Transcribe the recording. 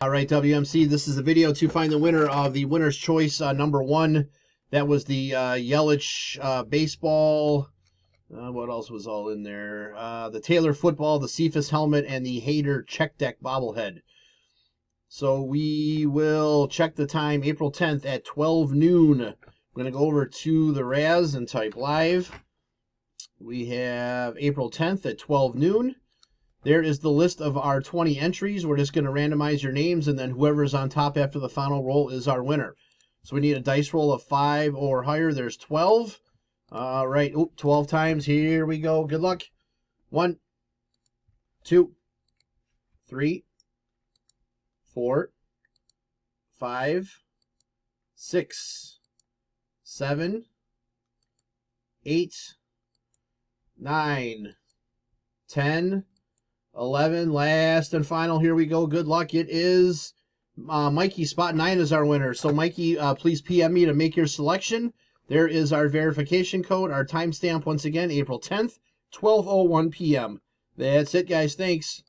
All right, WMC, this is a video to find the winner of the winner's choice number 1. That was the Yelich baseball. What else was all in there? The Taylor football, the Cephas helmet, and the Hader check deck bobblehead. So we will check the time, April 10th at 12 noon. I'm going to go over to the Raz and type live. We have April 10th at 12 noon. There is the list of our 20 entries. We're just going to randomize your names, and then whoever's on top after the final roll is our winner. So we need a dice roll of 5 or higher. There's 12. All right, 12 times. Here we go. Good luck. 1, 2, 3, 4, 5, 6, 7, 8, 9, 10, 11, last and final. Here we go. Good luck. It is Mikey. Spot 9 is our winner. So, Mikey, please PM me to make your selection. There is our verification code. Our timestamp, once again, April 10th, 12:01 p.m. That's it, guys. Thanks.